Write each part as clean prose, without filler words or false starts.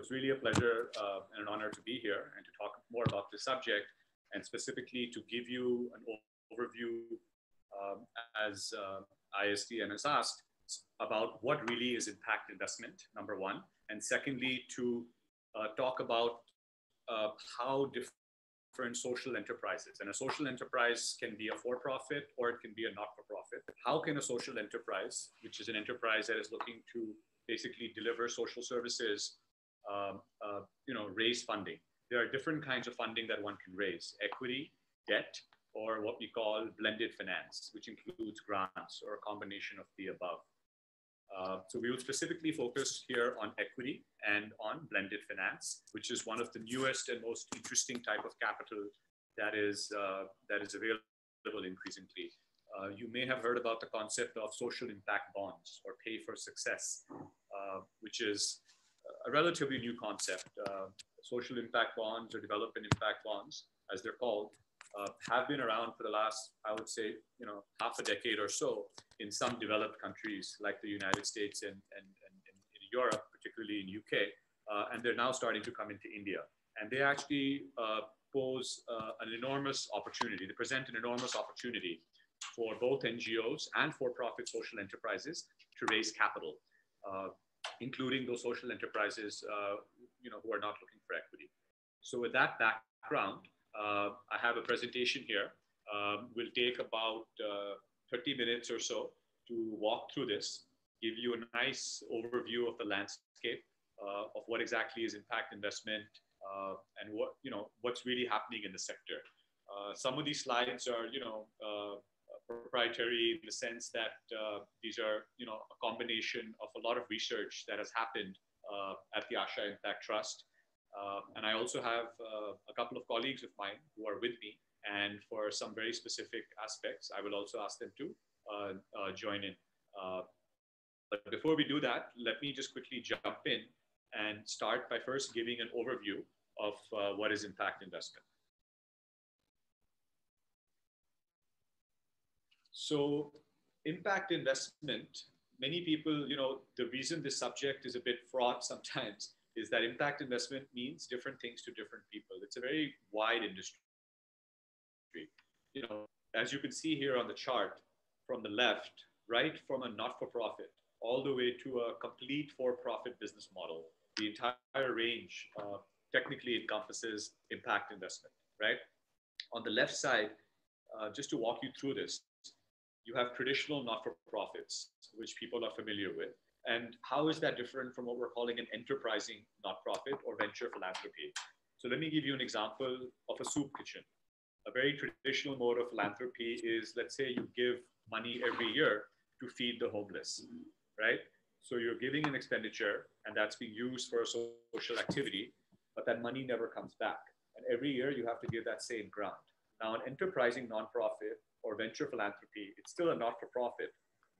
it's really a pleasure and an honor to be here and to talk more about this subject, and specifically to give you an overview as ISDM has asked about what really is impact investment, number one, and secondly, to talk about how different social enterprises, and a social enterprise can be a for-profit or it can be a not-for-profit. How can a social enterprise, which is an enterprise that is looking to basically deliver social services, raise funding? There are different kinds of funding that one can raise: equity, debt, or what we call blended finance, which includes grants or a combination of the above. So we will specifically focus here on equity and on blended finance, which is one of the newest and most interesting type of capital that is available increasingly. You may have heard about the concept of social impact bonds or pay for success, which is a relatively new concept. Social impact bonds or development impact bonds, as they're called, have been around for the last, I would say, half a decade or so in some developed countries like the United States and in Europe, particularly in UK, and they're now starting to come into India. And they actually pose an enormous opportunity. They present an enormous opportunity for both NGOs and for-profit social enterprises to raise capital, including those social enterprises who are not looking for equity. So with that background, I have a presentation here. We'll take about 30 minutes or so to walk through this, give you a nice overview of the landscape of what exactly is impact investment and what's really happening in the sector. Some of these slides are proprietary in the sense that these are a combination of a lot of research that has happened at the Asha Impact Trust. And I also have a couple of colleagues of mine who are with me, and for some very specific aspects, I will also ask them to join in. But before we do that, let me just quickly jump in and start by first giving an overview of what is impact investment. So impact investment, many people, the reason this subject is a bit fraught sometimes is that impact investment means different things to different people. It's a very wide industry. As you can see here on the chart from the left, right from a not-for-profit all the way to a complete for-profit business model, the entire range technically encompasses impact investment, right? On the left side, just to walk you through this, you have traditional not-for-profits, which people are familiar with. And how is that different from what we're calling an enterprising not-profit or venture philanthropy? So let me give you an example of a soup kitchen. A very traditional mode of philanthropy is, let's say you give money every year to feed the homeless, right? So you're giving an expenditure and that's being used for a social activity, but that money never comes back. And every year you have to give that same grant. Now, an enterprising nonprofit or venture philanthropy, it's still a not-for-profit,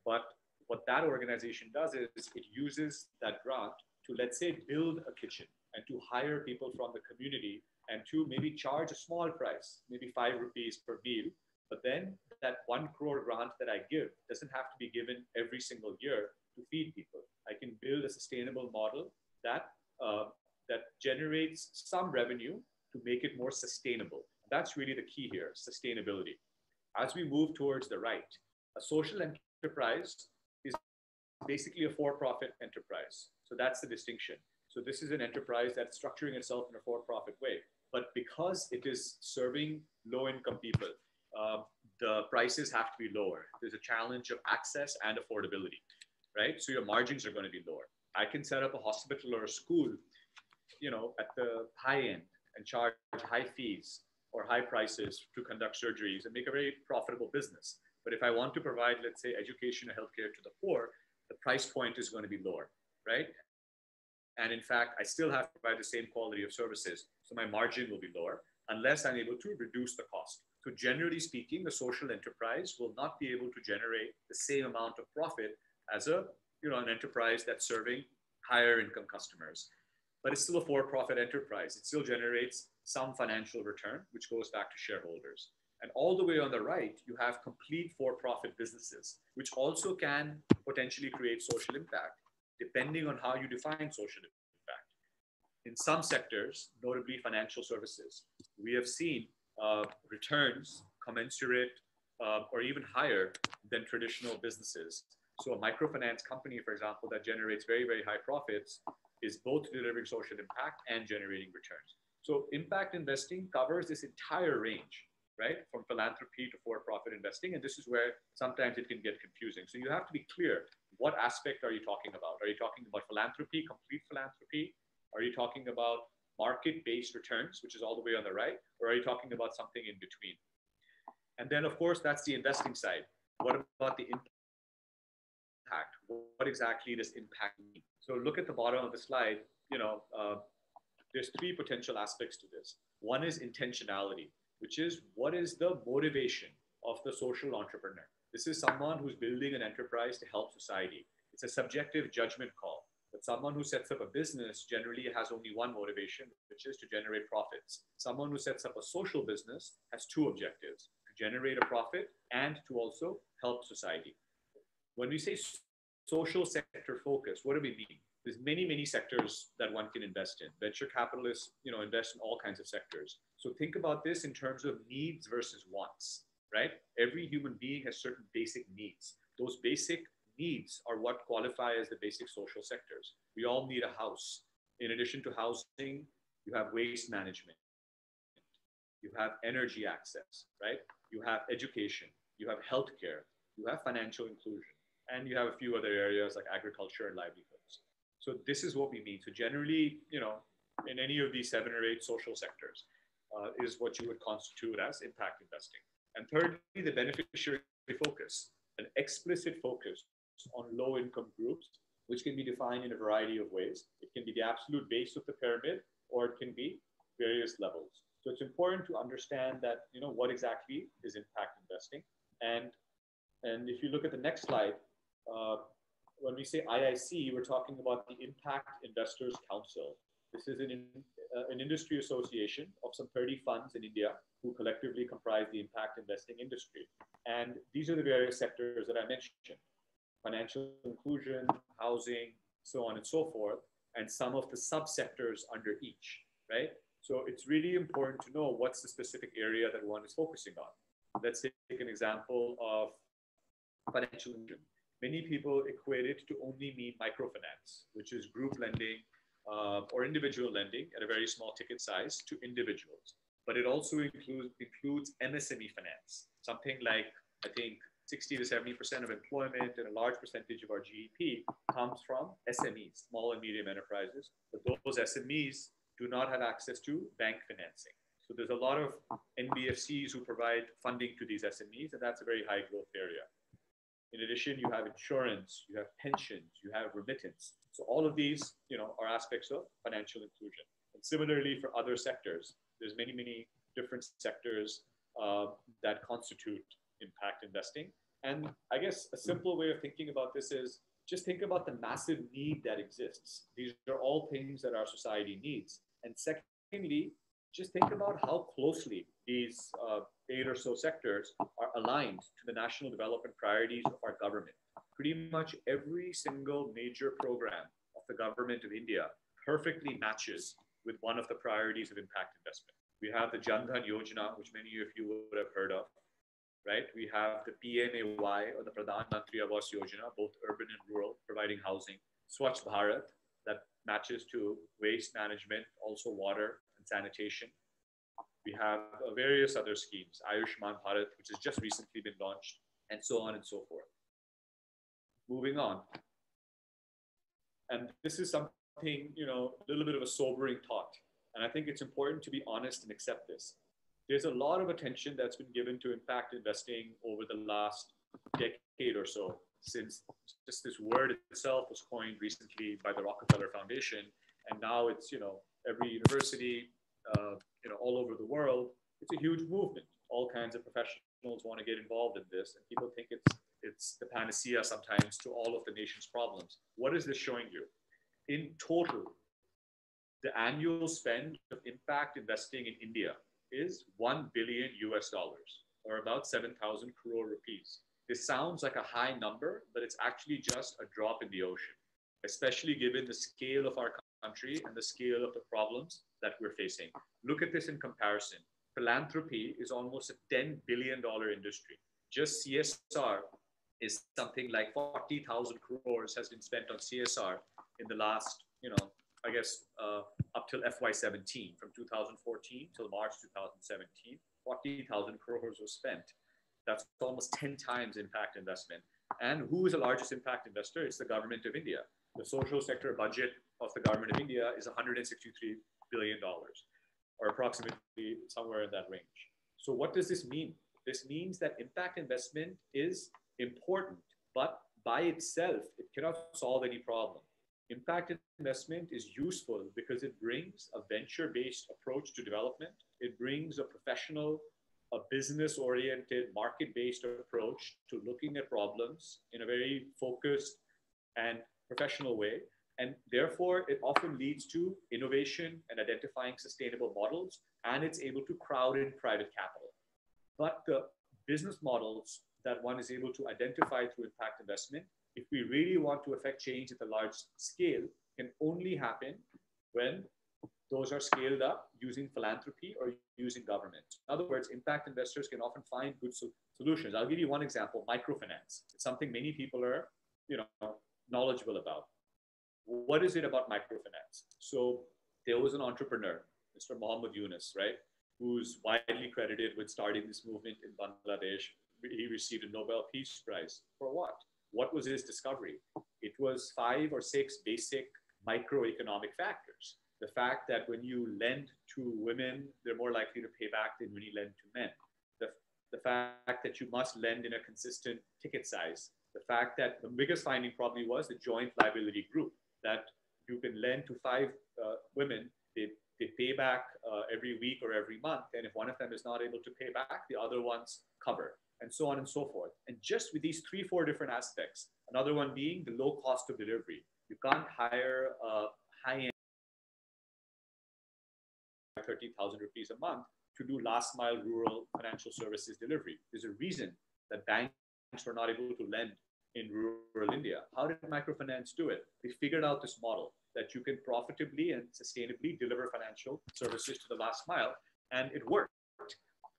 but what that organization does is it uses that grant to, let's say, build a kitchen and to hire people from the community and to maybe charge a small price, maybe 5 rupees per meal. But then that 1 crore grant that I give doesn't have to be given every single year to feed people. I can build a sustainable model that generates some revenue to make it more sustainable. That's really the key here, sustainability. As we move towards the right, a social enterprise is basically a for-profit enterprise. So that's the distinction. So this is an enterprise that's structuring itself in a for-profit way. But because it is serving low-income people, the prices have to be lower. There's a challenge of access and affordability, right? So your margins are going to be lower. I can set up a hospital or a school, at the high end and charge high fees or high prices to conduct surgeries and make a very profitable business. But if I want to provide, let's say, education or healthcare to the poor, the price point is going to be lower, right? And in fact, I still have to provide the same quality of services. So my margin will be lower unless I'm able to reduce the cost. So generally speaking, the social enterprise will not be able to generate the same amount of profit as an enterprise that's serving higher income customers. But it's still a for-profit enterprise. It still generates some financial return, which goes back to shareholders. And all the way on the right, you have complete for-profit businesses, which also can potentially create social impact, depending on how you define social impact. in some sectors, notably financial services, we have seen returns commensurate or even higher than traditional businesses. So a microfinance company, for example, that generates very, very high profits is both delivering social impact and generating returns. So impact investing covers this entire range, right? From philanthropy to for-profit investing. And this is where sometimes it can get confusing. So you have to be clear, what aspect are you talking about? Are you talking about philanthropy, complete philanthropy? Are you talking about market-based returns, which is all the way on the right? Or are you talking about something in between? And then, of course, that's the investing side. What about the impact? What exactly does impact mean? So look at the bottom of the slide. There's three potential aspects to this. One is intentionality, which is what is the motivation of the social entrepreneur? This is someone who's building an enterprise to help society. It's a subjective judgment call. But someone who sets up a business generally has only one motivation, which is to generate profits. Someone who sets up a social business has two objectives: to generate a profit and to also help society. When we say social sector focus, what do we mean? There's many, many sectors that one can invest in. Venture capitalists, invest in all kinds of sectors. So think about this in terms of needs versus wants, right? Every human being has certain basic needs. Those basic needs are what qualify as the basic social sectors. We all need a house. In addition to housing, you have waste management, you have energy access, right? You have education, you have healthcare, you have financial inclusion, and you have a few other areas like agriculture and livelihoods. So this is what we mean. So generally, in any of these 7 or 8 social sectors is what you would constitute as impact investing. And thirdly, the beneficiary focus, an explicit focus on low-income groups, which can be defined in a variety of ways. It can be the absolute base of the pyramid, or it can be various levels. So it's important to understand that, what exactly is impact investing. And if you look at the next slide, when we say IIC, we're talking about the Impact Investors Council. This is an industry association of some 30 funds in India who collectively comprise the impact investing industry. And these are the various sectors that I mentioned: financial inclusion, housing, so on and so forth, and some of the subsectors under each, right? So it's really important to know what's the specific area that one is focusing on. Let's take an example of financial inclusion. Many people equate it to only mean microfinance, which is group lending or individual lending at a very small ticket size to individuals. But it also includes MSME finance, something like, I think, 60 to 70% of employment and a large percentage of our GDP comes from SMEs, small and medium enterprises. But those SMEs do not have access to bank financing. So there's a lot of NBFCs who provide funding to these SMEs, and that's a very high growth area. In addition, you have insurance, you have pensions, you have remittance. So all of these, are aspects of financial inclusion. And similarly for other sectors, there's many, many different sectors that constitute impact investing. And I guess a simple way of thinking about this is just think about the massive need that exists. These are all things that our society needs. And secondly, just think about how closely these 8 or so sectors are aligned to the national development priorities of our government. Pretty much every single major program of the government of India perfectly matches with one of the priorities of impact investment. We have the Jan Dhan Yojana, which many of you would have heard of, right? We have the PMAY, or the Pradhan Mantri Awas Yojana, both urban and rural, providing housing. Swachh Bharat, that matches to waste management, also water and sanitation. We have various other schemes, Ayushman Bharat, which has just recently been launched, and so on and so forth. Moving on. And this is something, a little bit of a sobering thought. And I think it's important to be honest and accept this. There's a lot of attention that's been given to impact investing over the last decade or so, since just this word itself was coined recently by the Rockefeller Foundation. And now it's, every university, all over the world, it's a huge movement. All kinds of professionals want to get involved in this, and people think it's the panacea sometimes to all of the nation's problems. What is this showing you? In total, the annual spend of impact investing in India is $1 billion US, or about 7,000 crore rupees. This sounds like a high number, but it's actually just a drop in the ocean, especially given the scale of our country and the scale of the problems that we're facing. Look at this in comparison. Philanthropy is almost a $10 billion industry. Just CSR is something like 40,000 crores has been spent on CSR in the last, I guess, up till FY17, from 2014 till March 2017, 40,000 crores was spent. That's almost 10 times impact investment. And who is the largest impact investor? It's the government of India. The social sector budget of the government of India is $163 billion, or approximately somewhere in that range. So what does this mean? This means that impact investment is important, but by itself, it cannot solve any problem. Impact investment is useful because it brings a venture-based approach to development. It brings a professional, a business-oriented, market-based approach to looking at problems in a very focused and professional way. And therefore, it often leads to innovation and identifying sustainable models, and it's able to crowd in private capital. But the business models that one is able to identify through impact investment, if we really want to affect change at a large scale, can only happen when those are scaled up using philanthropy or using government. In other words, impact investors can often find good solutions. I'll give you one example: microfinance. It's something many people are, knowledgeable about. What is it about microfinance? So there was an entrepreneur, Mr. Muhammad Yunus, right, who's widely credited with starting this movement in Bangladesh. He received a Nobel Peace Prize. For what? What was his discovery? It was 5 or 6 basic microeconomic factors. The fact that when you lend to women, they're more likely to pay back than when you lend to men. The fact that you must lend in a consistent ticket size. The fact that the biggest finding probably was the joint liability group, that you can lend to 5 women, they pay back every week or every month. And if one of them is not able to pay back, the other ones cover, and so on and so forth. And just with these 3-4 different aspects, another one being the low cost of delivery. You can't hire a high-end 30,000 rupees a month to do last mile rural financial services delivery. There's a reason that banks were not able to lend in rural India. How did microfinance do it? They figured out this model that you can profitably and sustainably deliver financial services to the last mile, and it worked.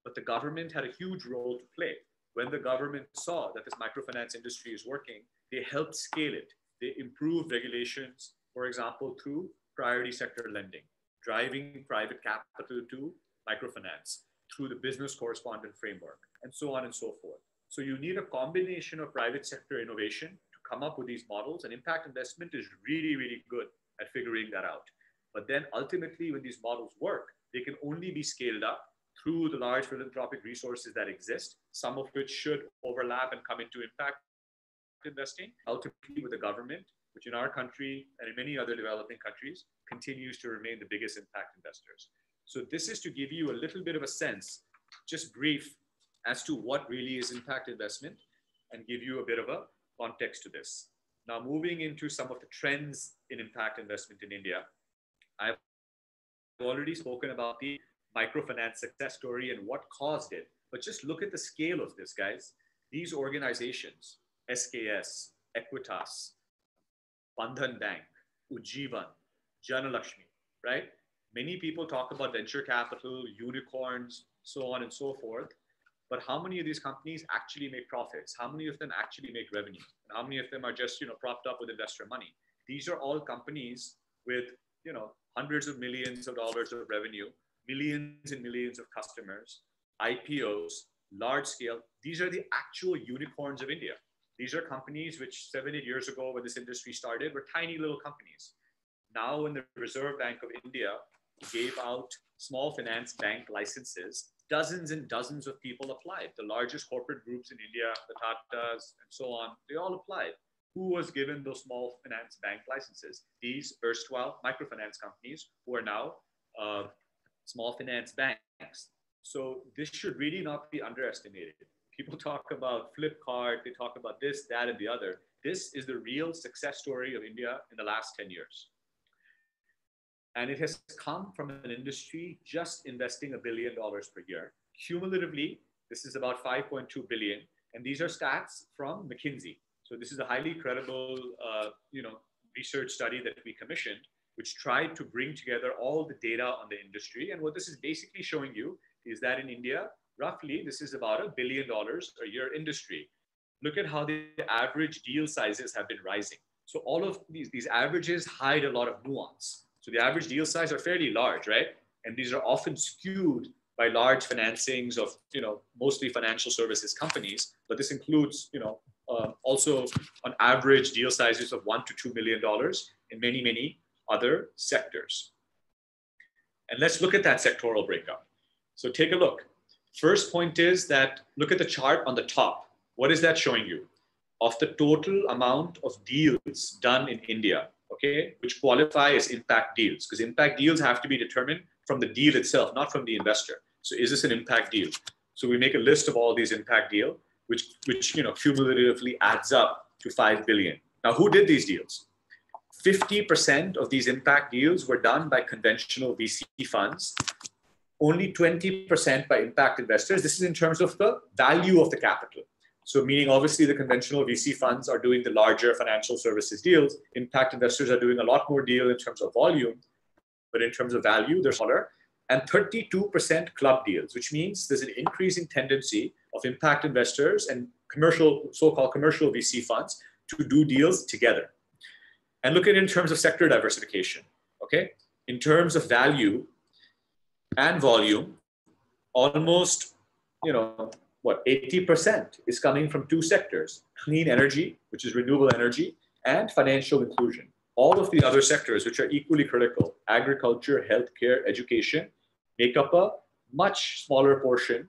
But the government had a huge role to play. When the government saw that this microfinance industry is working, they helped scale it. They improved regulations, for example, through priority sector lending, driving private capital to microfinance through the business correspondent framework, and so on and so forth. So you need a combination of private sector innovation to come up with these models, and impact investment is really, really good at figuring that out. But then ultimately, when these models work, they can only be scaled up through the large philanthropic resources that exist, some of which should overlap and come into impact investing, ultimately with the government, which in our country and in many other developing countries continues to remain the biggest impact investors. So this is to give you a little bit of a sense, just brief, as to what really is impact investment and give you a bit of a context to this. Now, moving into some of the trends in impact investment in India, I've already spoken about the microfinance success story and what caused it, but just look at the scale of this, guys. These organizations, SKS, Equitas, Bandhan Bank, Ujjivan, Janalakshmi, right? Many people talk about venture capital, unicorns, so on and so forth. But how many of these companies actually make profits? How many of them actually make revenue? And how many of them are just, propped up with investor money? These are all companies with, hundreds of millions of dollars of revenue, millions and millions of customers, IPOs, large scale. These are the actual unicorns of India. These are companies which 7-8 years ago, when this industry started, were tiny little companies. Now, when the Reserve Bank of India gave out small finance bank licenses, dozens and dozens of people applied. The largest corporate groups in India, the Tatas and so on, they all applied. Who was given those small finance bank licenses? These erstwhile microfinance companies who are now small finance banks. So this should really not be underestimated. People talk about Flipkart, they talk about this, that, and the other. This is the real success story of India in the last 10 years. And it has come from an industry just investing $1 billion per year. Cumulatively, this is about 5.2 billion. And these are stats from McKinsey. So this is a highly credible, research study that we commissioned. which tried to bring together all the data on the industry. And what this is basically showing you is that in India, roughly, this is about $1 billion a year industry. Look at how the average deal sizes have been rising. So all of these averages hide a lot of nuance. So the average deal size are fairly large, right? And these are often skewed by large financings of, mostly financial services companies. But this includes, also on average deal sizes of $1 to $2 million in many, many other sectors. And let's look at that sectoral breakup. So take a look. First point is that look at the chart on the top. What is that showing you? Of the total amount of deals done in India, okay, which qualify as impact deals, because impact deals have to be determined from the deal itself, not from the investor. So is this an impact deal? So we make a list of all these impact deals, which cumulatively adds up to 5 billion. Now, who did these deals? 50% of these impact deals were done by conventional VC funds, only 20% by impact investors. This is in terms of the value of the capital. So meaning obviously the conventional VC funds are doing the larger financial services deals. Impact investors are doing a lot more deal in terms of volume, but in terms of value, they're smaller. And 32% club deals, which means there's an increasing tendency of impact investors and so-called commercial VC funds to do deals together. And look at it in terms of sector diversification, okay? In terms of value and volume, almost, 80% is coming from two sectors: clean energy, which is renewable energy, and financial inclusion. All of the other sectors, which are equally critical, agriculture, healthcare, education, make up a much smaller portion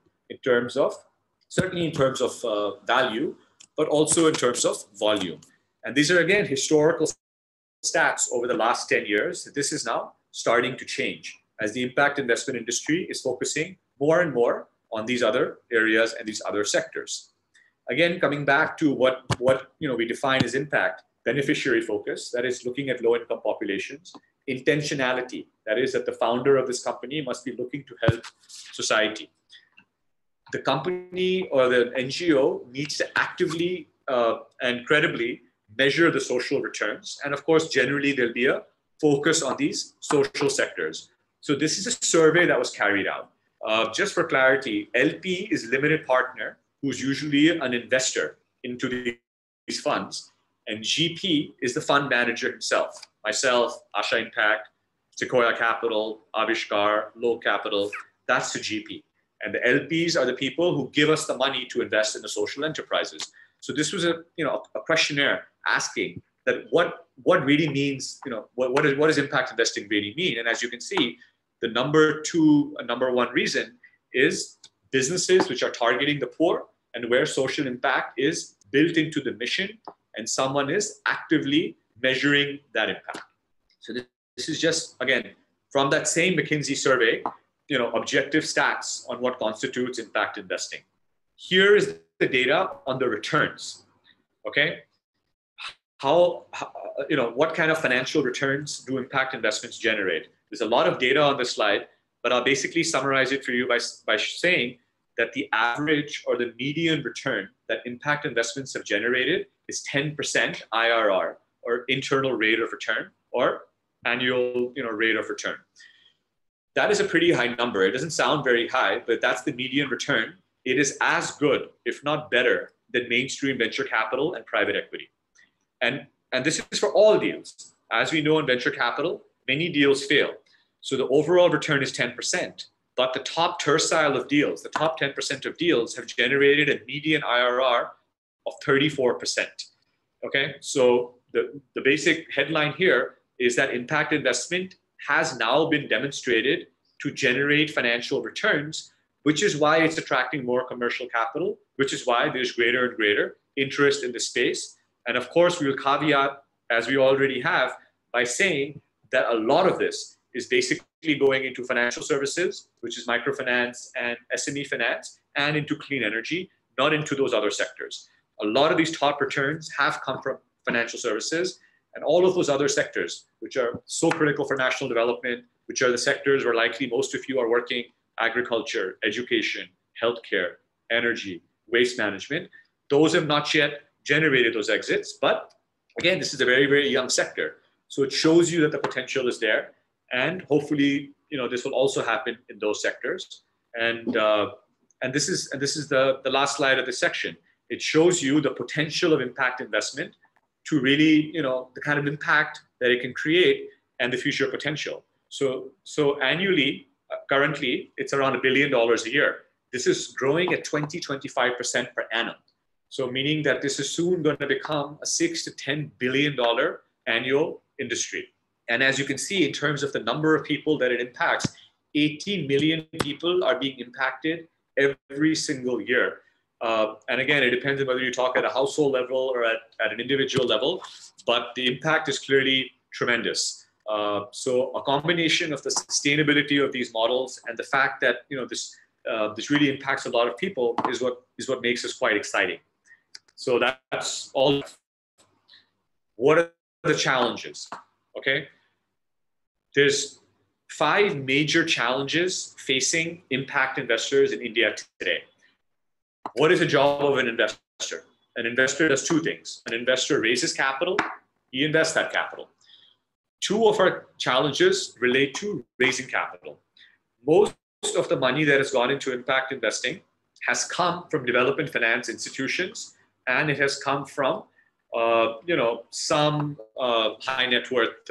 certainly in terms of value, but also in terms of volume. And these are, again, historical stats over the last 10 years. This is now starting to change as the impact investment industry is focusing more and more on these other areas and these other sectors. Again, coming back to what we define as impact: beneficiary focus, that is looking at low-income populations; intentionality, that is that the founder of this company must be looking to help society. The company or the NGO needs to actively and credibly measure the social returns. And of course, generally there'll be a focus on these social sectors. So this is a survey that was carried out. Just for clarity, LP is limited partner, who's usually an investor into these funds, and GP is the fund manager himself. Myself, Asha Impact, Sequoia Capital, Avishkar, Low Capital, that's the GP. And the LPs are the people who give us the money to invest in the social enterprises. So this was a questionnaire asking that what really means, what does impact investing really mean? And as you can see, the number one reason is businesses which are targeting the poor and where social impact is built into the mission and someone is actively measuring that impact. So this is just, again, from that same McKinsey survey, objective stats on what constitutes impact investing. Here is the data on the returns, okay? What kind of financial returns do impact investments generate? There's a lot of data on this slide, but I'll basically summarize it for you by saying that the average or the median return that impact investments have generated is 10% IRR, or internal rate of return, or annual rate of return. That is a pretty high number. It doesn't sound very high, but that's the median return. It is as good, if not better, than mainstream venture capital and private equity. And this is for all deals. As we know in venture capital, many deals fail. So the overall return is 10%, but the top tercile of deals, the top 10% of deals have generated a median IRR of 34%. Okay, so the basic headline here is that impact investment has now been demonstrated to generate financial returns, which is why it's attracting more commercial capital, which is why there's greater and greater interest in the space. And of course, we will caveat, as we already have, by saying that a lot of this is basically going into financial services, which is microfinance and SME finance, and into clean energy, not into those other sectors. A lot of these top returns have come from financial services, and all of those other sectors, which are so critical for national development, which are the sectors where likely most of you are working: agriculture, education, healthcare, energy, waste management. Those have not yet generated those exits. But again, this is a very, very young sector. So it shows you that the potential is there, and hopefully, this will also happen in those sectors. And this is the last slide of this section. It shows you the potential of impact investment to really, the kind of impact that it can create and the future potential. So annually, currently, it's around $1 billion a year. This is growing at 20-25% per annum. So meaning that this is soon going to become a $6 to $10 billion annual industry. And as you can see, in terms of the number of people that it impacts, 18 million people are being impacted every single year. And again, it depends on whether you talk at a household level or at an individual level, but the impact is clearly tremendous. So a combination of the sustainability of these models and the fact that this really impacts a lot of people is what makes us quite exciting. So that's all. What are the challenges? Okay, there's 5 major challenges facing impact investors in India today. What is the job of an investor? An investor does 2 things. An investor raises capital, he invests that capital. 2 of our challenges relate to raising capital. Most of the money that has gone into impact investing has come from development finance institutions, and it has come from some high net worth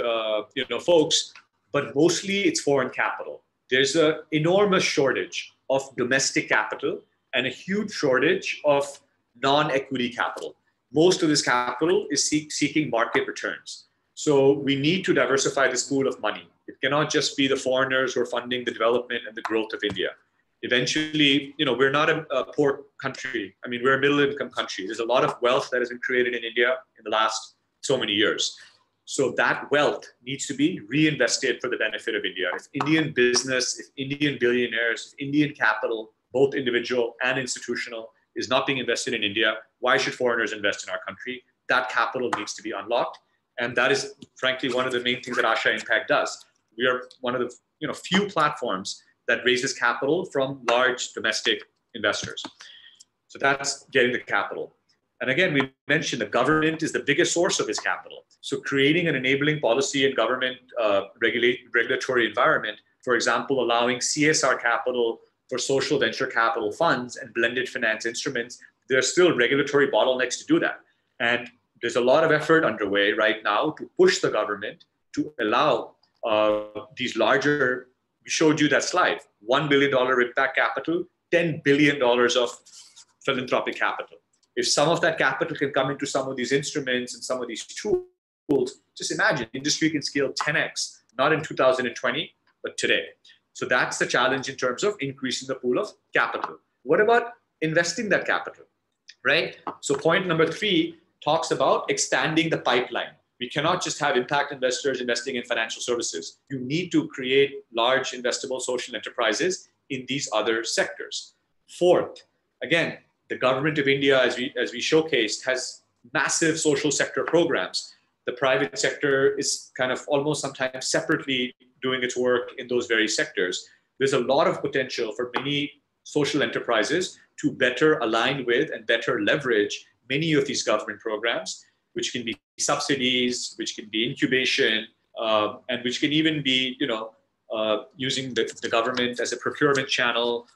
folks, but mostly it's foreign capital. There's an enormous shortage of domestic capital and a huge shortage of non-equity capital. Most of this capital is seeking market returns. So we need to diversify this pool of money. It cannot just be the foreigners who are funding the development and the growth of India. Eventually, we're not a poor country. I mean, we're a middle-income country. There's a lot of wealth that has been created in India in the last so many years. So that wealth needs to be reinvested for the benefit of India. If Indian business, if Indian billionaires, if Indian capital, both individual and institutional, is not being invested in India, why should foreigners invest in our country? That capital needs to be unlocked. And that is, frankly, one of the main things that Asha Impact does. We are one of the few platforms that raises capital from large domestic investors. So that's getting the capital. And again, we mentioned the government is the biggest source of this capital. So creating an enabling policy and government regulatory environment, for example, allowing CSR capital for social venture capital funds and blended finance instruments, there are still regulatory bottlenecks to do that. And there's a lot of effort underway right now to push the government to allow these larger, we showed you that slide, $1 billion impact capital, $10 billion of philanthropic capital. If some of that capital can come into some of these instruments and some of these tools, just imagine industry can scale 10x, not in 2020, but today. So that's the challenge in terms of increasing the pool of capital. What about investing that capital, right? So point number 3 talks about expanding the pipeline. We cannot just have impact investors investing in financial services. You need to create large investable social enterprises in these other sectors. 4th, again, the government of India, as we showcased, has massive social sector programs. The private sector is kind of almost sometimes separately doing its work in those very sectors. There's a lot of potential for many social enterprises to better align with and better leverage many of these government programs, which can be subsidies, which can be incubation, and which can even be, using the government as a procurement channel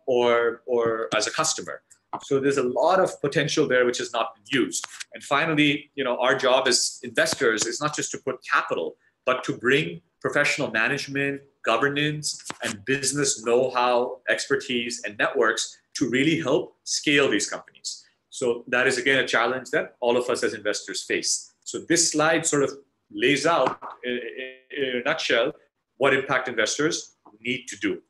or as a customer. So there's a lot of potential there which has not been used. And finally, our job as investors is not just to put capital, but to bring professional management, governance, and business know-how, expertise, and networks to really help scale these companies. So that is, again, a challenge that all of us as investors face. So this slide sort of lays out, in a nutshell, what impact investors need to do.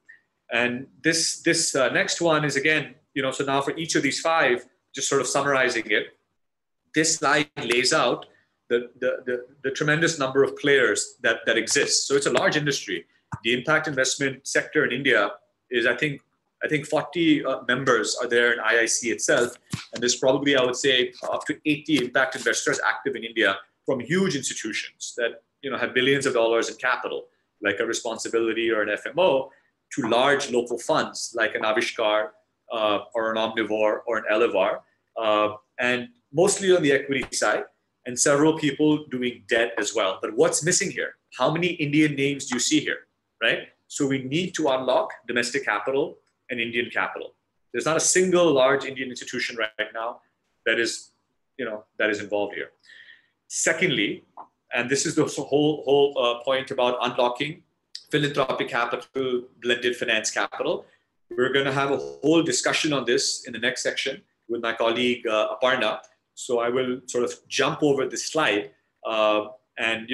And this next one is, again, so now for each of these 5, just sort of summarizing it, this slide lays out the tremendous number of players that exist. So it's a large industry. The impact investment sector in India is, I think 40 members are there in IIC itself. And there's probably, I would say, up to 80 impact investors active in India from huge institutions that have billions of dollars in capital, like a Responsibility or an FMO, to large local funds like an Avishkar or an Omnivore or an Elevar, and mostly on the equity side. and several people doing debt as well. But what's missing here? How many Indian names do you see here, right? So we need to unlock domestic capital and Indian capital. There's not a single large Indian institution right now that is, that is involved here. Secondly, and this is the whole point about unlocking philanthropic capital, blended finance capital. We're going to have a whole discussion on this in the next section with my colleague Aparna. So I will sort of jump over this slide and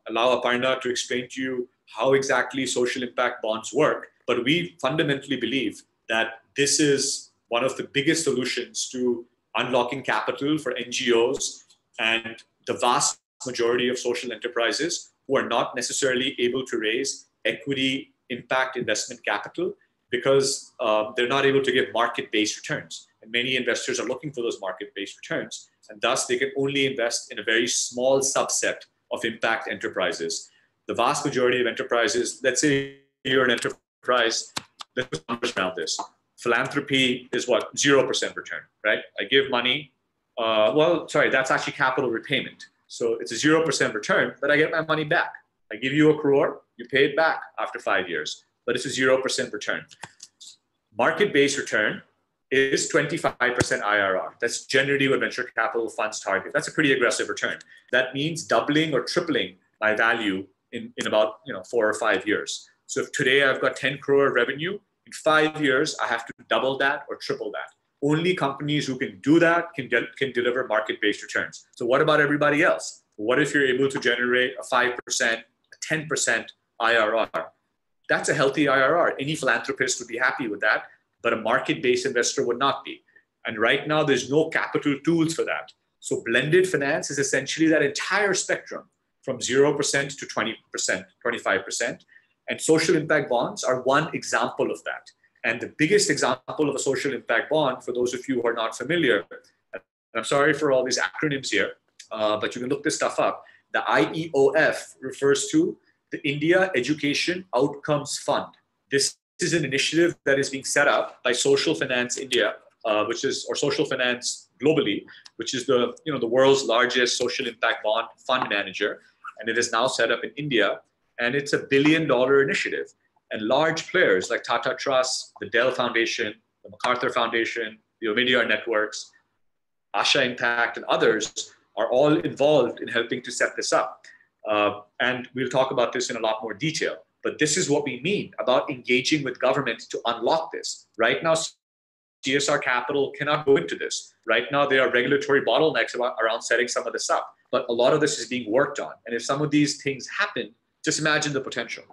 allow Aparna to explain to you how exactly social impact bonds work. But we fundamentally believe that this is one of the biggest solutions to unlocking capital for NGOs and the vast majority of social enterprises who are not necessarily able to raise equity impact investment capital because they're not able to give market-based returns. And many investors are looking for those market-based returns, and thus they can only invest in a very small subset of impact enterprises. The vast majority of enterprises, let's say you're an enterprise, let's put numbers around this. Philanthropy is what? 0% return, right? I give money. That's actually capital repayment. So it's a 0% return, but I get my money back. I give you a crore, you pay it back after 5 years, but it's a 0% return. Market-based return is 25% IRR. That's generally what venture capital funds target. That's a pretty aggressive return. That means doubling or tripling my value in about 4 or 5 years. So if today I've got 10 crore revenue, in 5 years, I have to double that or triple that. Only companies who can do that can deliver market-based returns. So what about everybody else? What if you're able to generate a 5%, a 10% IRR? That's a healthy IRR. Any philanthropist would be happy with that, but a market-based investor would not be. And right now, there's no capital tools for that. So blended finance is essentially that entire spectrum from 0% to 20%, 25%. And social impact bonds are one example of that. And the biggest example of a social impact bond, for those of you who are not familiar, and I'm sorry for all these acronyms here, but you can look this stuff up. The IEOF refers to the India Education Outcomes Fund. This is an initiative that is being set up by Social Finance India, or Social Finance globally, which is the world's largest social impact bond fund manager. And it is now set up in India. And it's a $1 billion initiative. And large players like Tata Trust, the Dell Foundation, the MacArthur Foundation, the Omidyar Networks, Asha Impact, and others are all involved in helping to set this up. And we'll talk about this in a lot more detail. But this is what we mean about engaging with government to unlock this. Right now, CSR capital cannot go into this. Right now, there are regulatory bottlenecks around setting some of this up. But a lot of this is being worked on. And if some of these things happen, just imagine the potential.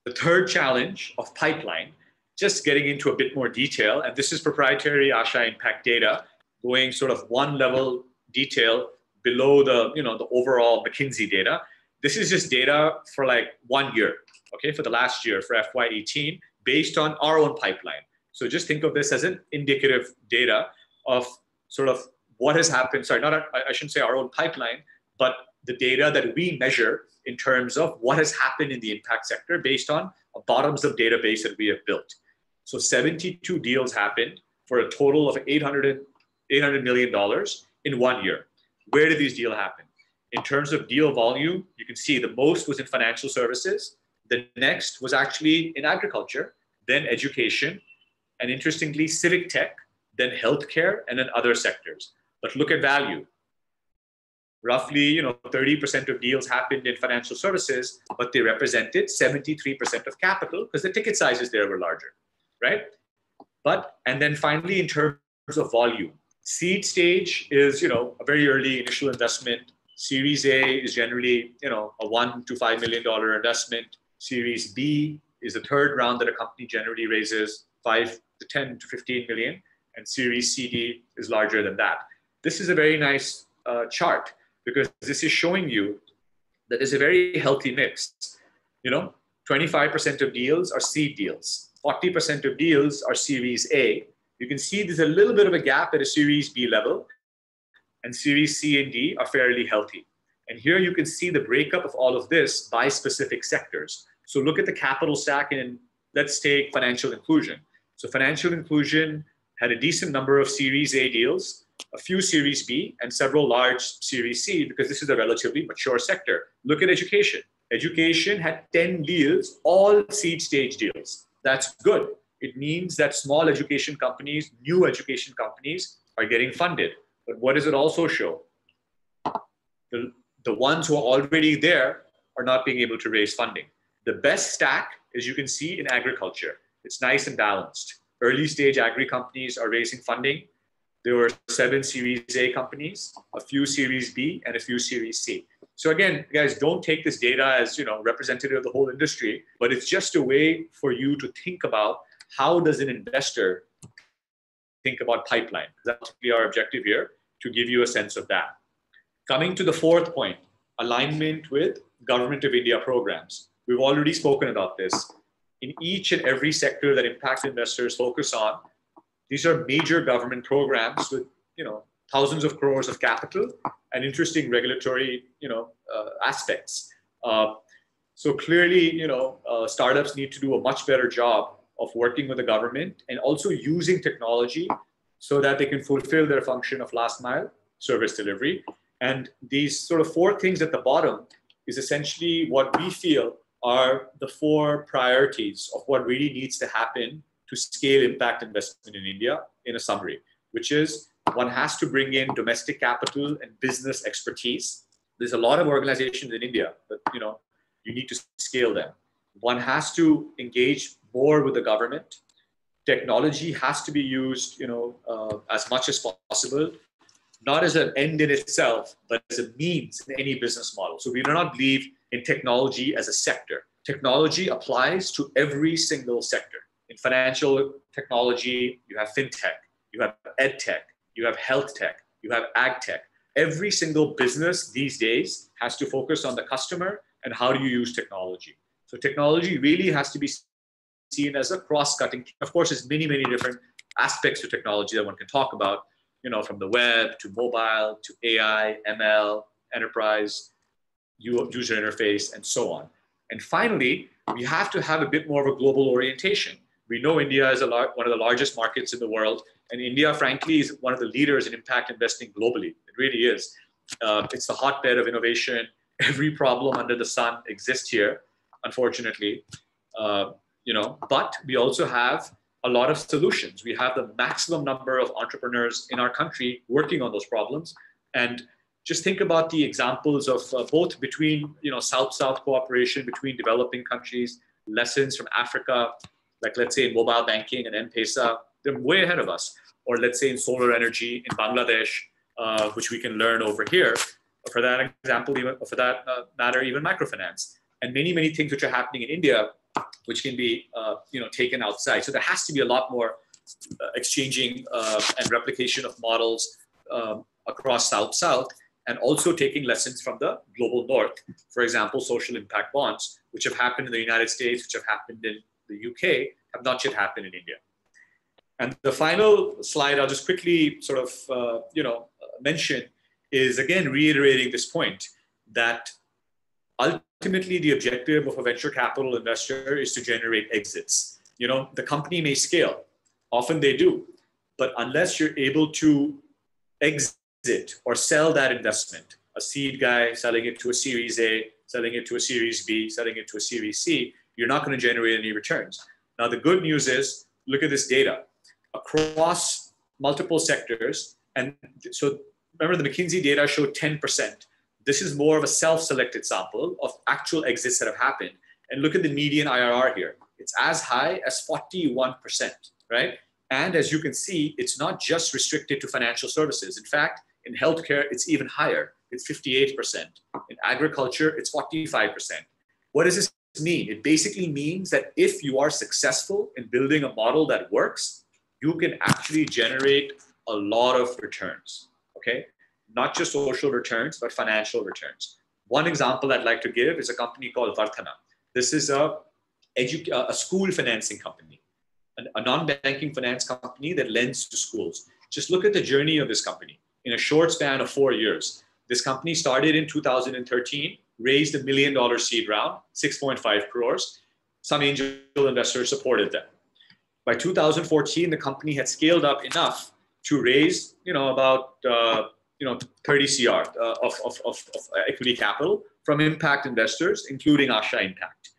The third challenge of pipeline, just getting into a bit more detail, and this is proprietary Asha Impact data, going sort of one level detail below the overall McKinsey data. This is just data for like 1 year, okay, for the last year, for FY18, based on our own pipeline. So just think of this as an indicative data of sort of what has happened. Sorry, I shouldn't say our own pipeline, but the data that we measure in terms of what has happened in the impact sector based on a bottoms-up database that we have built. So 72 deals happened for a total of $800 million in 1 year. Where did these deals happen? In terms of deal volume, you can see the most was in financial services. The next was actually in agriculture, then education, and interestingly, civic tech, then healthcare, and then other sectors. But look at value. Roughly, 30% of deals happened in financial services, but they represented 73% of capital because the ticket sizes there were larger, right? And then finally, in terms of volume, seed stage is, a very early initial investment. Series A is generally, a $1 to $5 million investment. Series B is the third round that a company generally raises 5 to 10 to 15 million, and Series CD is larger than that. This is a very nice chart, because this is showing you that there's a very healthy mix. 25% of deals are seed deals. 40% of deals are Series A. You can see there's a little bit of a gap at a Series B level, and Series C and D are fairly healthy. And here you can see the breakup of all of this by specific sectors. So look at the capital stack, and let's take financial inclusion. So financial inclusion had a decent number of Series A deals, a few Series B, and several large Series C, because this is a relatively mature sector. Look at education. Education had 10 deals, all seed stage deals. That's good. It means that small education companies, new education companies are getting funded. But what does it also show? The ones who are already there are not being able to raise funding. The best stack, as you can see, in agriculture. It's nice and balanced. Early stage agri companies are raising funding. There were 7 Series A companies, a few Series B, and a few Series C. So again, guys, don't take this data as representative of the whole industry, but it's just a way for you to think about how does an investor think about pipeline. That's our objective here, to give you a sense of that. Coming to the fourth point, alignment with Government of India programs. We've already spoken about this. In each and every sector that impact investors focus on, these are major government programs with thousands of crores of capital and interesting regulatory aspects. So clearly, startups need to do a much better job of working with the government and also using technology so that they can fulfill their function of last mile service delivery. And these sort of 4 things at the bottom is essentially what we feel are the 4 priorities of what really needs to happen to scale impact investment in India, in a summary, which is one has to bring in domestic capital and business expertise. There's a lot of organizations in India, but you need to scale them. One has to engage more with the government. Technology has to be used, as much as possible, not as an end in itself, but as a means in any business model. So we do not believe in technology as a sector. Technology applies to every single sector. In financial technology, you have fintech, you have ed tech, you have health tech, you have ag tech. Every single business these days has to focus on the customer and how do you use technology. So technology really has to be seen as a cross-cutting. Of course, there's many, many different aspects to technology that one can talk about, from the web to mobile to AI, ML, enterprise, user interface, and so on. And finally, we have to have a bit more of a global orientation. We know India is one of the largest markets in the world, and India, frankly, is one of the leaders in impact investing globally. It really is. It's the hotbed of innovation. Every problem under the sun exists here, unfortunately. But we also have a lot of solutions. We have the maximum number of entrepreneurs in our country working on those problems. And just think about the examples of both between, South-South cooperation between developing countries, lessons from Africa, like let's say in mobile banking and M-Pesa, they're way ahead of us. Or let's say in solar energy in Bangladesh, which we can learn over here. For that example, even for that matter, even microfinance. And many, many things which are happening in India, which can be taken outside. So there has to be a lot more exchanging and replication of models across South-South, and also taking lessons from the global North. For example, social impact bonds, which have happened in the United States, which have happened in the UK, have not yet happened in India. And the final slide I'll just quickly sort of mention is, again, reiterating this point that ultimately the objective of a venture capital investor is to generate exits. The company may scale, often they do, but unless you're able to exit or sell that investment, a seed guy selling it to a Series A, selling it to a Series B, selling it to a Series C, you're not going to generate any returns. Now, the good news is, look at this data across multiple sectors. And so remember, the McKinsey data showed 10%. This is more of a self-selected sample of actual exits that have happened. And look at the median IRR here. It's as high as 41%, right? And as you can see, it's not just restricted to financial services. In fact, in healthcare, it's even higher. It's 58%. In agriculture, it's 45%. What does this mean? It basically means that if you are successful in building a model that works, you can actually generate a lot of returns, okay? Not just social returns, but financial returns. One example I'd like to give is a company called Varthana. This is a school financing company, a non-banking finance company that lends to schools. Just look at the journey of this company. In a short span of 4 years, this company started in 2013, raised $1 million seed round, 6.5 crores. Some angel investors supported them. By 2014, the company had scaled up enough to raise, about 30 CR of equity capital from impact investors, including Asha Impact.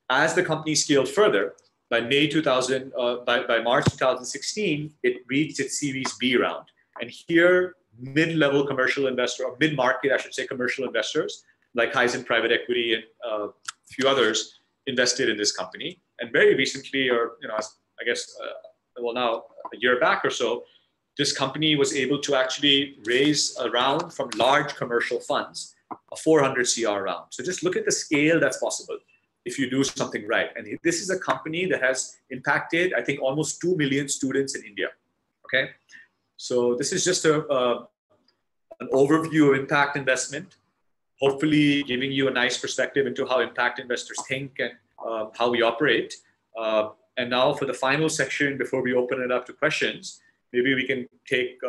As the company scaled further, by March 2016, it reached its Series B round. And here, mid-level commercial investor, or mid-market, I should say, commercial investors like Kaizen Private Equity and a few others invested in this company. And very recently, or I guess, now a year back or so, this company was able to actually raise a round from large commercial funds, a 400 CR round. So just look at the scale that's possible if you do something right. And this is a company that has impacted, I think, almost 2 million students in India. Okay, so this is just an overview of impact investment, hopefully giving you a nice perspective into how impact investors think and how we operate. And now for the final section, before we open it up to questions, maybe we can take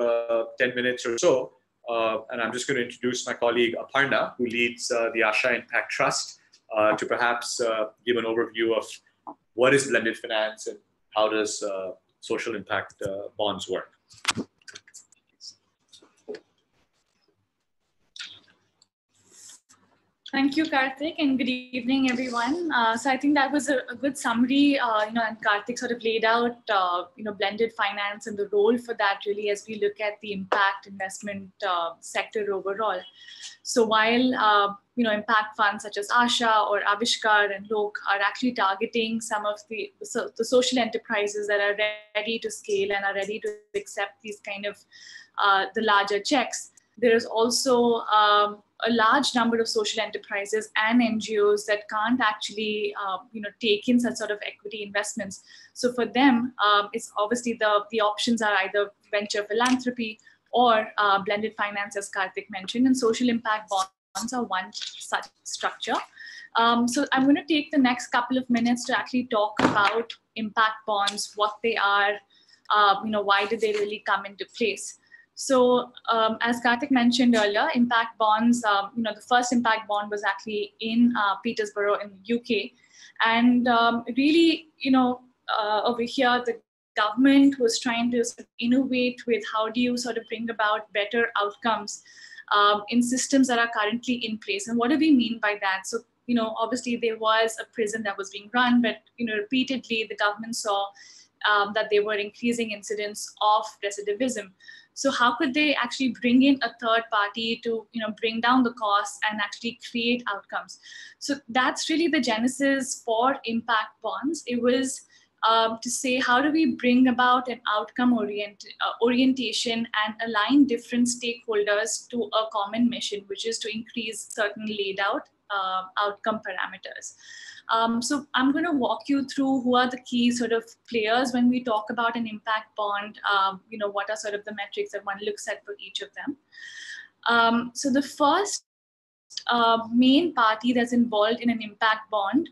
10 minutes or so. And I'm just going to introduce my colleague Aparna, who leads the Asha Impact Trust, to perhaps give an overview of what is blended finance and how does social impact bonds work. Thank you, Kartik, and good evening, everyone. So I think that was a good summary, and Kartik sort of laid out, blended finance and the role for that really as we look at the impact investment sector overall. So while, impact funds such as Asha or Avishkar and Lok are actually targeting some of the social enterprises that are ready to scale and are ready to accept these kind of the larger checks, there is also a large number of social enterprises and NGOs that can't actually, take in such sort of equity investments. So for them, it's obviously the options are either venture philanthropy or blended finance, as Kartik mentioned, and social impact bonds are one such structure. So I'm going to take the next couple of minutes to actually talk about impact bonds, what they are, why did they really come into place. So as Kartik mentioned earlier, impact bonds, the first impact bond was actually in Peterborough in the UK. And really, over here, the government was trying to sort of innovate with how do you sort of bring about better outcomes in systems that are currently in place. And what do we mean by that? So, obviously there was a prison that was being run, but, repeatedly the government saw that there were increasing incidents of recidivism. So how could they actually bring in a third party to, bring down the costs and actually create outcomes? So that's really the genesis for impact bonds. It was to say, how do we bring about an outcome orientation and align different stakeholders to a common mission, which is to increase certain laid out outcome parameters. So I'm going to walk you through who are the key sort of players when we talk about an impact bond, what are sort of the metrics that one looks at for each of them. So the first main party that's involved in an impact bond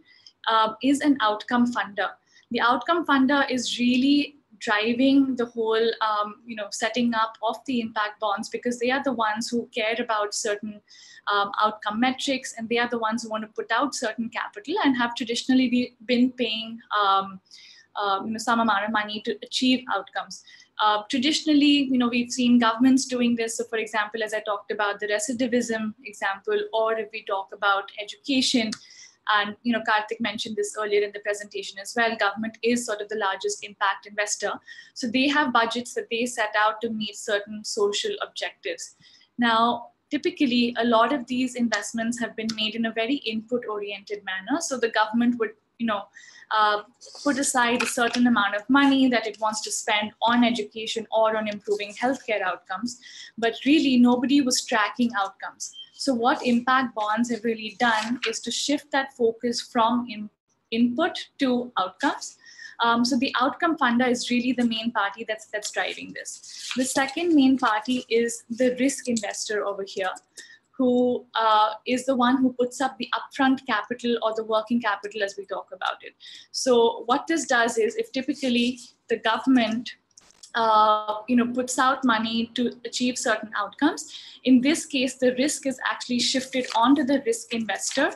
is an outcome funder. The outcome funder is really driving the whole, setting up of the impact bonds, because they are the ones who care about certain outcome metrics, and they are the ones who want to put out certain capital and have traditionally been paying some amount of money to achieve outcomes. Traditionally, we've seen governments doing this. So for example, as I talked about the recidivism example, or if we talk about education, and Kartik mentioned this earlier in the presentation as well, government is sort of the largest impact investor. So they have budgets that they set out to meet certain social objectives. Now, typically, a lot of these investments have been made in a very input-oriented manner. So the government would, put aside a certain amount of money that it wants to spend on education or on improving healthcare outcomes, but really nobody was tracking outcomes. So what impact bonds have really done is to shift that focus from input to outcomes. So the outcome funder is really the main party that's driving this. The second main party is the risk investor over here, who is the one who puts up the upfront capital or the working capital as we talk about it. So what this does is, if typically the government puts out money to achieve certain outcomes, in this case, the risk is actually shifted onto the risk investor,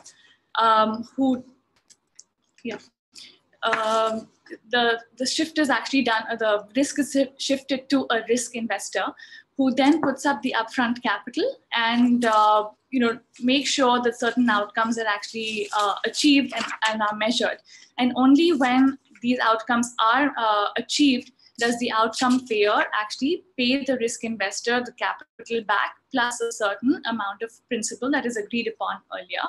the shift is actually done, the risk is shifted to a risk investor, who then puts up the upfront capital and make sure that certain outcomes are actually achieved and are measured. And only when these outcomes are achieved does the outcome payer actually pay the risk investor the capital back plus a certain amount of principal that is agreed upon earlier.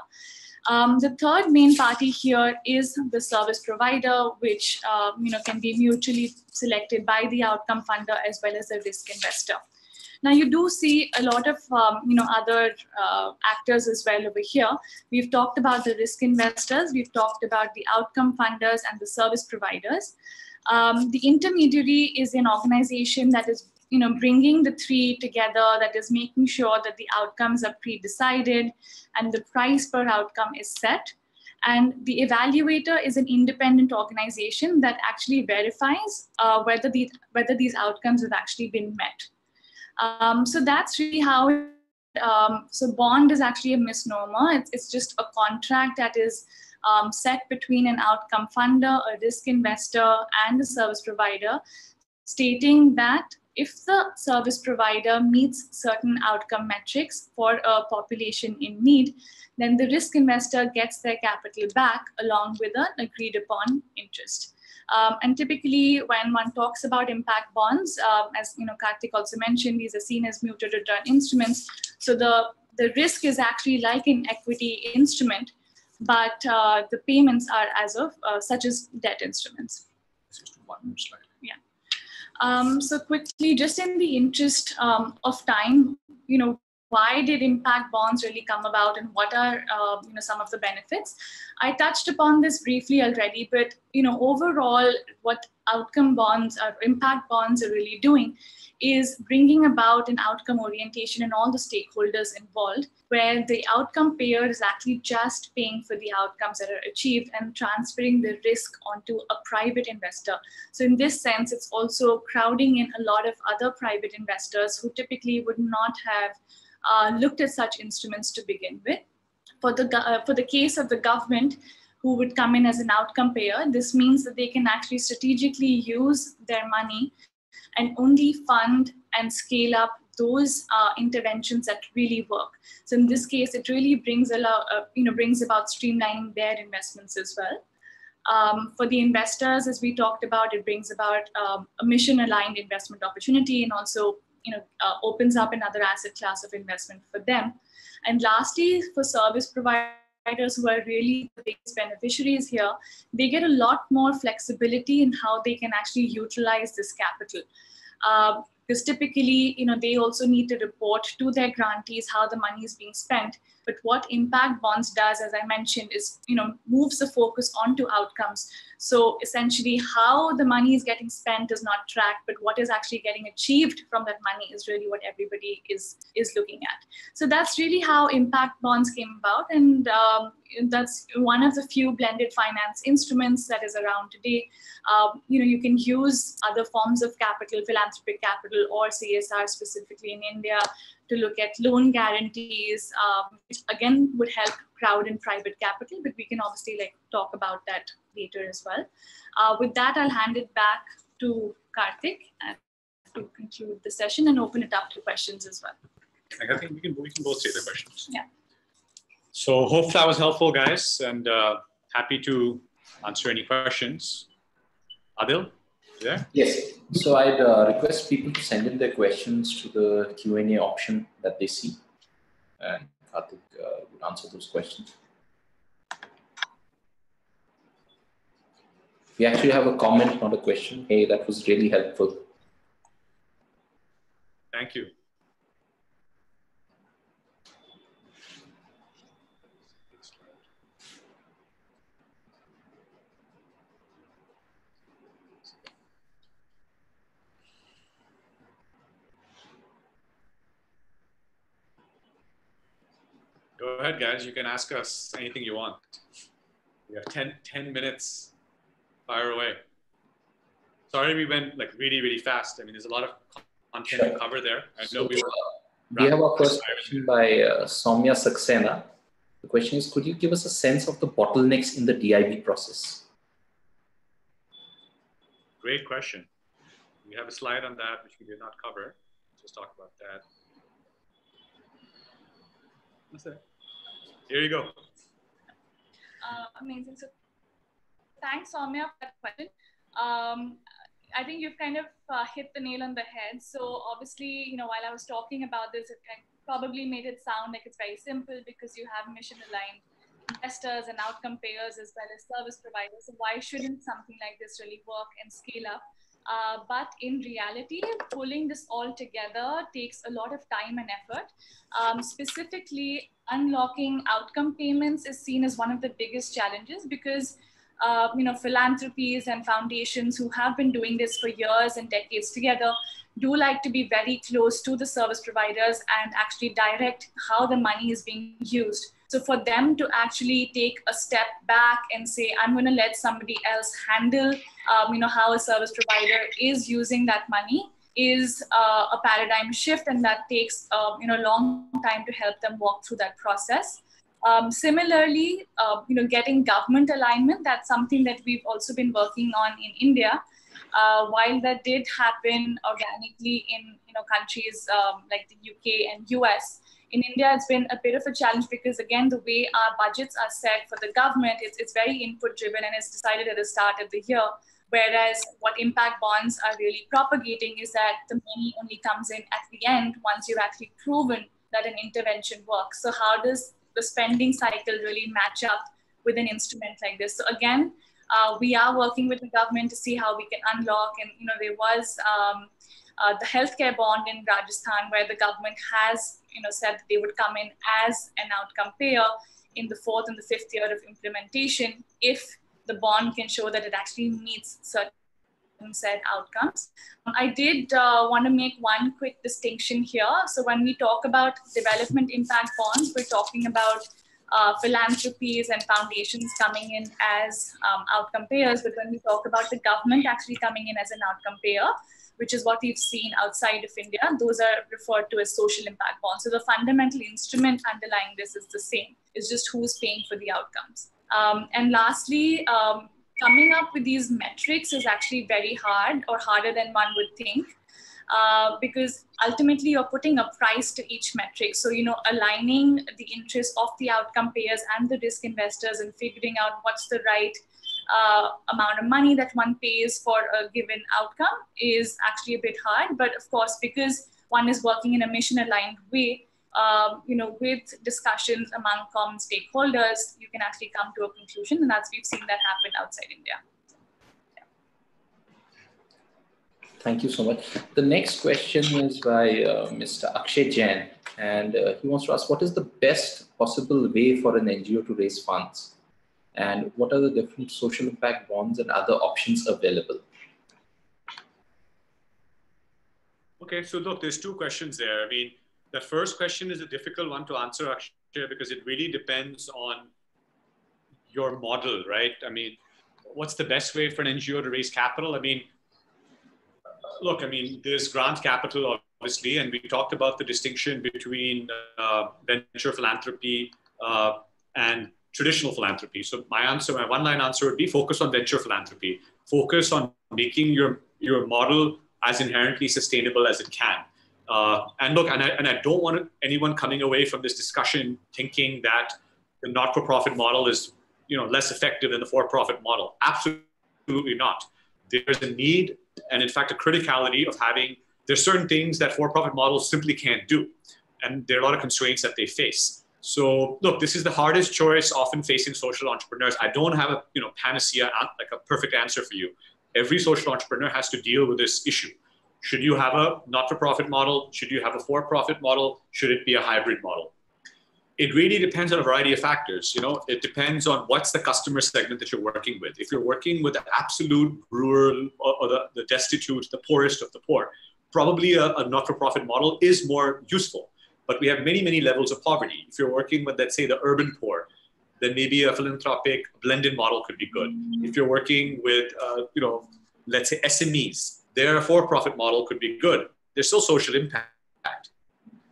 The third main party here is the service provider, which can be mutually selected by the outcome funder as well as the risk investor. Now you do see a lot of other actors as well over here. We've talked about the risk investors, we've talked about the outcome funders and the service providers. The intermediary is an organization that is bringing the three together, that is making sure that the outcomes are pre-decided and the price per outcome is set. And the evaluator is an independent organization that actually verifies whether these outcomes have actually been met. So that's really how so bond is actually a misnomer. It's just a contract that is set between an outcome funder, a risk investor, and the service provider, stating that if the service provider meets certain outcome metrics for a population in need, then the risk investor gets their capital back along with an agreed upon interest. And typically when one talks about impact bonds, as Kartik also mentioned, these are seen as mutual return instruments. So the risk is actually like an equity instrument, but the payments are as of such as debt instruments. Just one more slide. Yeah. So quickly, just in the interest of time, why did impact bonds really come about, and what are some of the benefits? I touched upon this briefly already, but overall, what outcome bonds or impact bonds are really doing is bringing about an outcome orientation in all the stakeholders involved, where the outcome payer is actually just paying for the outcomes that are achieved and transferring the risk onto a private investor. So in this sense, it's also crowding in a lot of other private investors who typically would not have looked at such instruments to begin with. For the case of the government, who would come in as an outcome payer, this means that they can actually strategically use their money and only fund and scale up those interventions that really work. So in this case, it really brings about streamlining their investments as well. For the investors, as we talked about, it brings about a mission-aligned investment opportunity, and also opens up another asset class of investment for them. And lastly, for service providers, who are really the biggest beneficiaries here, they get a lot more flexibility in how they can actually utilize this capital. Because typically, they also need to report to their grantees how the money is being spent. But what impact bonds does, as I mentioned, is moves the focus onto outcomes. So essentially, how the money is getting spent is not tracked, but what is actually getting achieved from that money is really what everybody is looking at. So that's really how impact bonds came about, and that's one of the few blended finance instruments that is around today. You can use other forms of capital, philanthropic capital, or CSR specifically in India, to look at loan guarantees, which again would help crowd in private capital, but we can obviously talk about that later as well. With that, I'll hand it back to Kartik to conclude the session and open it up to questions as well. I think we can both say the questions. Yeah. So hope that was helpful, guys, and happy to answer any questions. Adil, yeah? Yes. So I'd request people to send in their questions to the Q&A option that they see, and Kartik would answer those questions. We actually have a comment, not a question. Hey, that was really helpful. Thank you. Go ahead, guys. You can ask us anything you want. We have 10 minutes. Fire away. Sorry, we went really, really fast. I mean, there's a lot of content to cover there. I know we have our first question by Soumya Saxena. The question is, could you give us a sense of the bottlenecks in the DIB process? Great question. We have a slide on that, which we did not cover. Just talk about that. That's it. Here you go. Amazing. So thanks, Soumya, for that question. I think you've kind of hit the nail on the head. So obviously, while I was talking about this, it probably made it sound like it's very simple because you have mission-aligned investors and outcome payers as well as service providers. So why shouldn't something like this really work and scale up? But in reality, pulling this all together takes a lot of time and effort. Specifically, unlocking outcome payments is seen as one of the biggest challenges because philanthropies and foundations who have been doing this for years and decades together do like to be very close to the service providers and actually direct how the money is being used. So for them to actually take a step back and say, I'm going to let somebody else handle, how a service provider is using that money is a paradigm shift, and that takes, a long time to help them walk through that process. Similarly, getting government alignment, that's something that we've also been working on in India. While that did happen organically in countries like the UK and US, in India, it's been a bit of a challenge because, again, the way our budgets are set for the government, it's very input driven and it's decided at the start of the year. Whereas what impact bonds are really propagating is that the money only comes in at the end once you've actually proven that an intervention works. So how does the spending cycle really match up with an instrument like this? So again, we are working with the government to see how we can unlock. And there was the healthcare bond in Rajasthan, where the government has said that they would come in as an outcome payer in the 4th and the 5th year of implementation if the bond can show that it actually meets certain set outcomes. I did want to make one quick distinction here. So when we talk about development impact bonds, we're talking about philanthropies and foundations coming in as outcome payers. But when we talk about the government actually coming in as an outcome payer, which is what we've seen outside of India, those are referred to as social impact bonds. So the fundamental instrument underlying this is the same. It's just who's paying for the outcomes. And lastly, coming up with these metrics is actually very hard, or harder than one would think, because ultimately you're putting a price to each metric. So, aligning the interests of the outcome payers and the risk investors and figuring out what's the right amount of money that one pays for a given outcome is actually a bit hard. But of course, because one is working in a mission-aligned way, with discussions among common stakeholders, you can actually come to a conclusion, and we've seen that happen outside India. Yeah. Thank you so much. The next question is by Mr. Akshay Jain, and he wants to ask, what is the best possible way for an NGO to raise funds? And what are the different social impact bonds and other options available? Okay, so look, there's two questions there. I mean, the first question is a difficult one to answer, Akshay, because it really depends on your model, right? I mean, what's the best way for an NGO to raise capital? I mean, look, I mean, there's grant capital, obviously, and we talked about the distinction between venture philanthropy and traditional philanthropy. So my one-line answer would be focus on venture philanthropy. Focus on making your model as inherently sustainable as it can. And look, and I don't want anyone coming away from this discussion thinking that the not-for-profit model is less effective than the for-profit model. Absolutely not. There's a need, and in fact, a criticality of there's certain things that for-profit models simply can't do. And there are a lot of constraints that they face. So look, this is the hardest choice often facing social entrepreneurs. I don't have a panacea, like a perfect answer for you. Every social entrepreneur has to deal with this issue. Should you have a not-for-profit model? Should you have a for-profit model? Should it be a hybrid model? It really depends on a variety of factors. It depends on what's the customer segment that you're working with. If you're working with the absolute rural or the destitute, the poorest of the poor, probably a not-for-profit model is more useful. But we have many, many levels of poverty. If you're working with, let's say, the urban poor, then maybe a philanthropic blended model could be good. If you're working with, let's say SMEs, their for-profit model could be good. There's still social impact.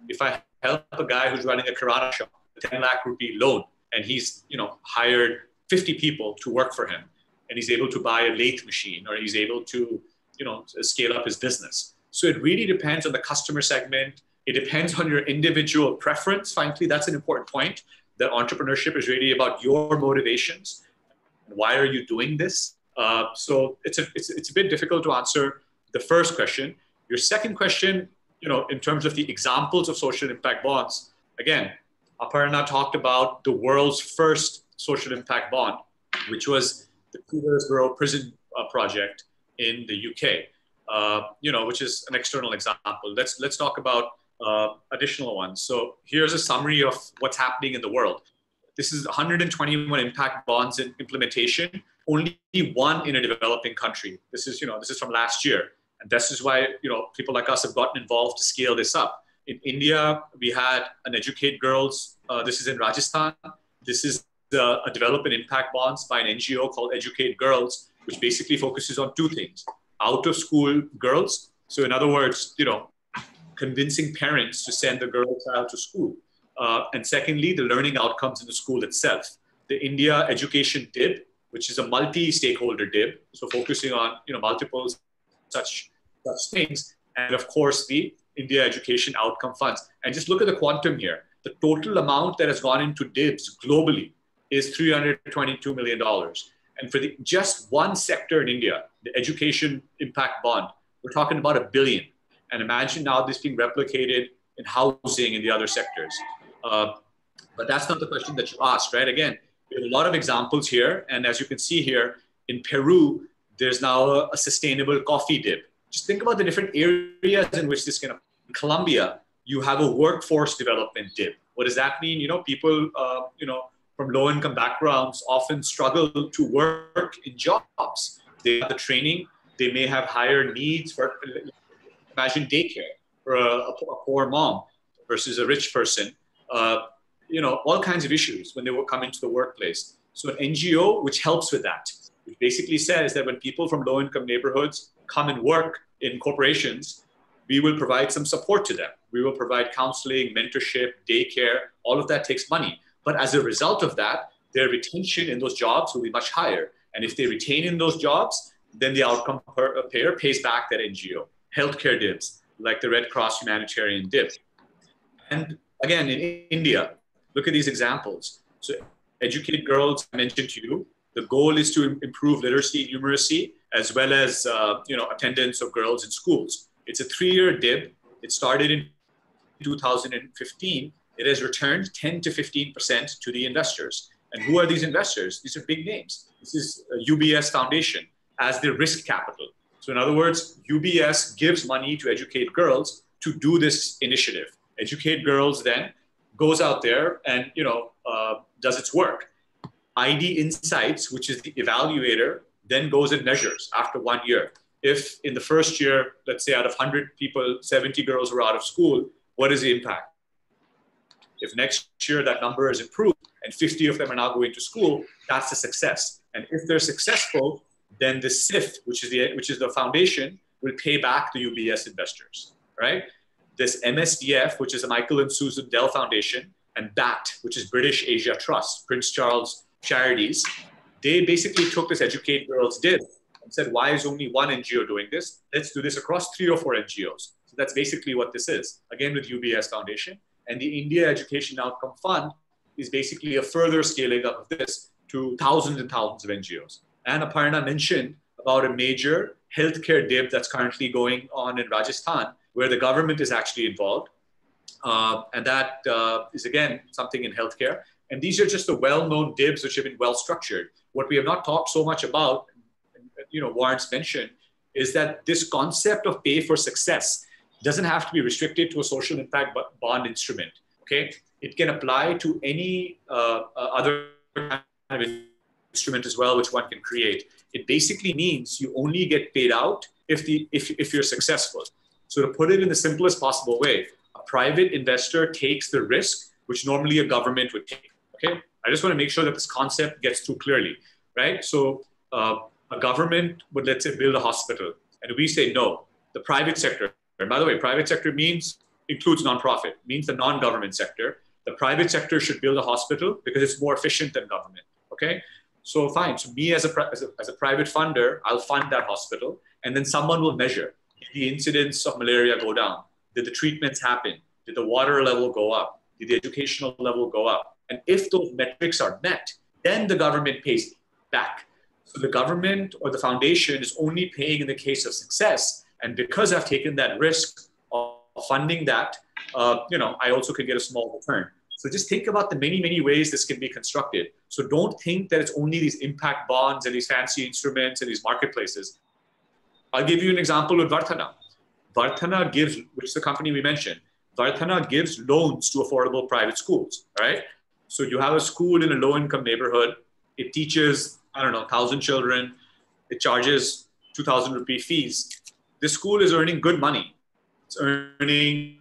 If I help a guy who's running a kirana shop, a 10 lakh rupee loan, and he's hired 50 people to work for him, and he's able to buy a lathe machine, or he's able to, scale up his business. So it really depends on the customer segment. It depends on your individual preference. Frankly, that's an important point, that entrepreneurship is really about your motivations. Why are you doing this? So it's a bit difficult to answer the first question. Your second question, in terms of the examples of social impact bonds, again, Aparna talked about the world's first social impact bond, which was the Peterborough Prison Project in the UK, which is an external example. Let's talk about additional ones. So here's a summary of what's happening in the world. This is 121 impact bonds in implementation, only one in a developing country. This is from last year. And this is why, people like us have gotten involved to scale this up. In India, we had an Educate Girls. This is in Rajasthan. This is a development impact bonds by an NGO called Educate Girls, which basically focuses on two things: out of school girls. So in other words, convincing parents to send the girl child to school. And secondly, the learning outcomes in the school itself. The India Education DIB, which is a multi-stakeholder DIB, so focusing on multiple such things, and of course the India Education Outcome Funds. And just look at the quantum here. The total amount that has gone into DIBs globally is $322 million. And for just one sector in India, the Education Impact Bond, we're talking about $1 billion. And imagine now this being replicated in housing and the other sectors. But that's not the question that you asked, right? Again, we have a lot of examples here. And as you can see here, in Peru, there's now a sustainable coffee DIB. Just think about the different areas in which this can happen. In Colombia, you have a workforce development DIB. What does that mean? People, from low-income backgrounds often struggle to work in jobs. They have the training. They may have higher needs for, imagine daycare for a poor mom versus a rich person. All kinds of issues when they will come into the workplace. So an NGO which helps with that, which basically says that when people from low-income neighborhoods come and work in corporations, we will provide some support to them. We will provide counseling, mentorship, daycare. All of that takes money. But as a result of that, their retention in those jobs will be much higher. And if they retain in those jobs, then the outcome payer pays back that NGO. Healthcare DIBs, like the Red Cross Humanitarian DIB. And again, in India, look at these examples. So Educate Girls, I mentioned to you, the goal is to improve literacy, numeracy, as well as attendance of girls in schools. It's a 3-year DIB. It started in 2015. It has returned 10 to 15% to the investors. And who are these investors? These are big names. This is UBS Foundation as the risk capital. So in other words, UBS gives money to Educate Girls to do this initiative. Educate Girls then goes out there and does its work. ID Insights, which is the evaluator, then goes and measures after 1 year. If in the first year, let's say out of 100 people, 70 girls were out of school, what is the impact? If next year that number is improved and 50 of them are now going to school, that's a success. And if they're successful, then the SIF, which is the foundation, will pay back the UBS investors, right? This MSDF, which is the Michael and Susan Dell Foundation, and BAT, which is British Asia Trust, Prince Charles Charities, they basically took this Educate Girls DIB and said, why is only one NGO doing this? Let's do this across 3 or 4 NGOs. So that's basically what this is, again with UBS Foundation. And the India Education Outcome Fund is basically a further scaling up of this to thousands and thousands of NGOs. And Aparna mentioned about a major healthcare DIB that's currently going on in Rajasthan, where the government is actually involved. And that is, again, something in healthcare. And these are just the well-known DIBs which have been well-structured. What we have not talked so much about, Warren's mentioned, is that this concept of pay for success doesn't have to be restricted to a social impact bond instrument, okay? It can apply to any other kind of instrument as well, which one can create. It basically means you only get paid out if you're successful. So to put it in the simplest possible way, a private investor takes the risk, which normally a government would take, okay? I just want to make sure that this concept gets through clearly, right? So a government would, let's say, build a hospital, and we say no. The private sector, and by the way, private sector includes nonprofit, means the non-government sector. The private sector should build a hospital because it's more efficient than government, okay? So fine. So me as a private funder, I'll fund that hospital, and then someone will measure. Did the incidence of malaria go down? Did the treatments happen? Did the water level go up? Did the educational level go up? And if those metrics are met, then the government pays back. So the government or the foundation is only paying in the case of success. And because I've taken that risk of funding that, I also could get a small return. So just think about the many, many ways this can be constructed. So don't think that it's only these impact bonds and these fancy instruments and these marketplaces. I'll give you an example with Varthana. Varthana gives, which is the company we mentioned, Varthana gives loans to affordable private schools, right? So you have a school in a low-income neighborhood. It teaches, 1,000 children. It charges 2,000 rupee fees. This school is earning good money. It's earning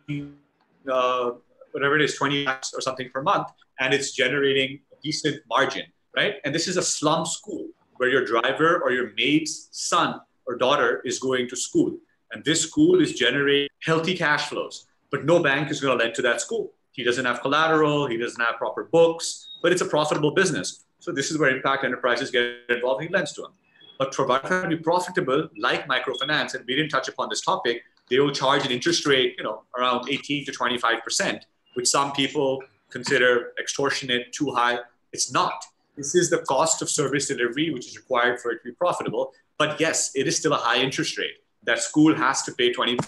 whatever it is, 20 lakhs or something per month, and it's generating a decent margin, right? And this is a slum school where your driver or your maid's son or daughter is going to school. And this school is generating healthy cash flows, but no bank is going to lend to that school. He doesn't have collateral, he doesn't have proper books, but it's a profitable business. So this is where impact enterprises get involved, he lends to them. But for Varthana to be profitable, like microfinance, and we didn't touch upon this topic, they will charge an interest rate, around 18 to 25%, which some people consider extortionate, too high. It's not. This is the cost of service delivery, which is required for it to be profitable. But yes, it is still a high interest rate. That school has to pay 20%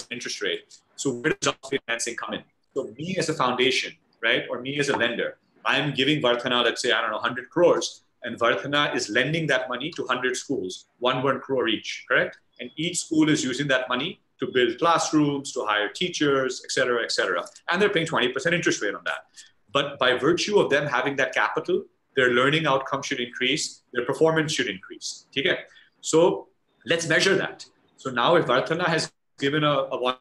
interest rate. So where does financing come in? So me as a foundation, right, or me as a lender, I'm giving Varthana, let's say, 100 crores, and Varthana is lending that money to 100 schools, 1 crore each, correct? And each school is using that money to build classrooms, to hire teachers, et cetera, et cetera. And they're paying 20% interest rate on that. But by virtue of them having that capital, their learning outcome should increase, their performance should increase. Okay? So let's measure that. So now if Varthana has given a 1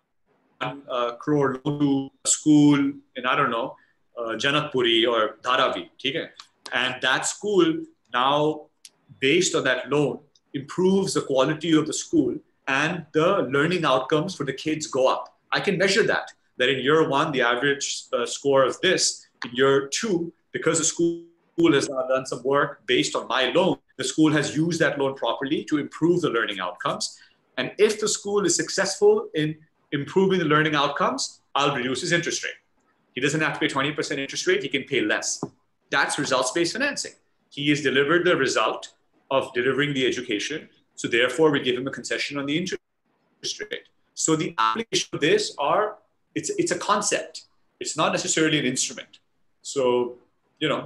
crore loan to a school in, Janakpuri or Dharavi, okay? And that school now, based on that loan, improves the quality of the school and the learning outcomes for the kids go up. I can measure that in year 1, the average score of this, in year 2, because the school has now done some work based on my loan, the school has used that loan properly to improve the learning outcomes. And if the school is successful in improving the learning outcomes, I'll reduce his interest rate. He doesn't have to pay 20% interest rate, he can pay less. That's results-based financing. He has delivered the result of delivering the education. So therefore, we give him a concession on the interest rate. So the application of this it's a concept. It's not necessarily an instrument. So,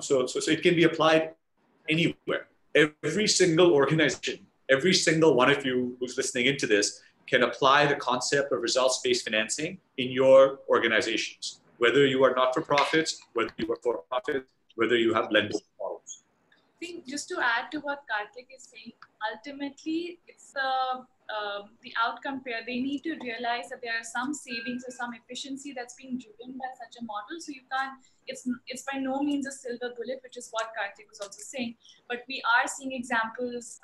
so it can be applied anywhere. Every single organization, every single one of you who's listening into this can apply the concept of results-based financing in your organizations, whether you are not-for-profits, whether you are for-profit, whether you have lending models. I think just to add to what Kartik is saying, ultimately it's the outcome pair. They need to realize that there are some savings or some efficiency that's being driven by such a model. So you can't, it's by no means a silver bullet, which is what Kartik was also saying. But we are seeing examples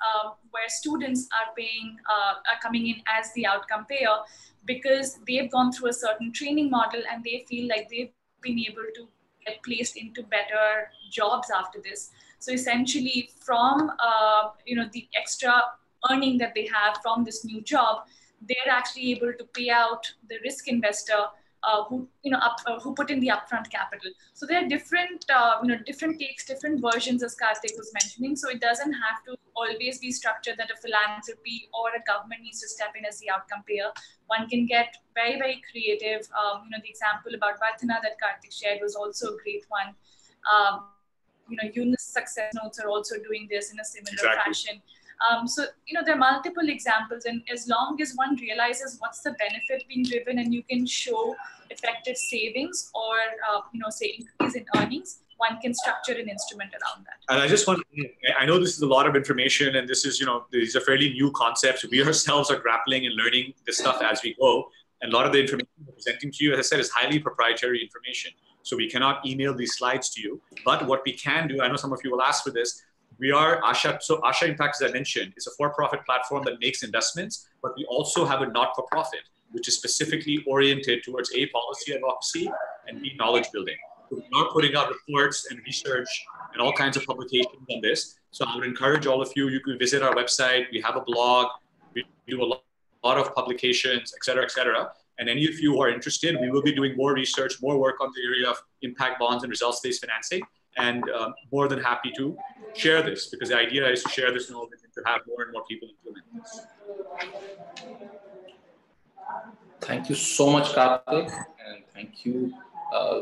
where students are coming in as the outcome payer because they've gone through a certain training model and they feel like they've been able to get placed into better jobs after this. So essentially from the extra earning that they have from this new job, they're actually able to pay out the risk investor who put in the upfront capital. So there are different different takes, different versions, as Kartik was mentioning. So it doesn't have to always be structured that a philanthropy or a government needs to step in as the outcome payer. One can get very, very creative. The example about Varthana that Kartik shared was also a great one. Yunus success notes are also doing this in a similar fashion. So there are multiple examples, and as long as one realizes what's the benefit being driven and you can show effective savings or say increase in earnings, one can structure an instrument around that. And I just want I know this is a lot of information, and this is these are fairly new concepts. We ourselves are grappling and learning this stuff as we go, and a lot of the information we're presenting to you, as I said, is highly proprietary information. So we cannot email these slides to you. But what we can do, I know some of you will ask for this, we are Asha. So Asha Impact, as I mentioned, is a for-profit platform that makes investments, but we also have a not-for-profit, which is specifically oriented towards A, policy advocacy, and B, knowledge building. We are putting out reports and research and all kinds of publications on this. So I would encourage all of you, you can visit our website. We have a blog. We do a lot of publications, et cetera, et cetera. And any of you who are interested, we will be doing more research, more work on the area of impact bonds and results-based financing. And more than happy to share this, because the idea is to share this knowledge and to have more and more people implement this. Thank you so much, Kartik, and thank you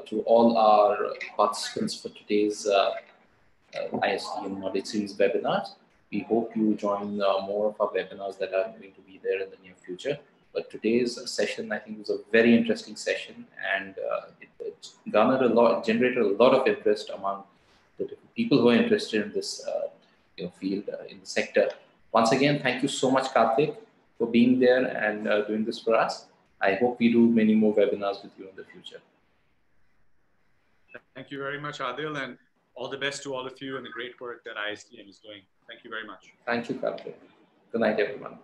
to all our participants for today's ISDM Knowledge Series webinars. We hope you join more of our webinars that are going to be there in the near future. But today's session, I think, was a very interesting session, and it garnered a lot, generated a lot of interest among the different people who are interested in this field, in the sector. Once again, thank you so much, Kartik, for being there and doing this for us. I hope we do many more webinars with you in the future. Thank you very much, Adil, and all the best to all of you and the great work that ISDM is doing. Thank you very much. Thank you, Kartik. Good night, everyone.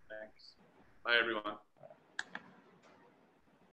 Thanks. Bye, everyone.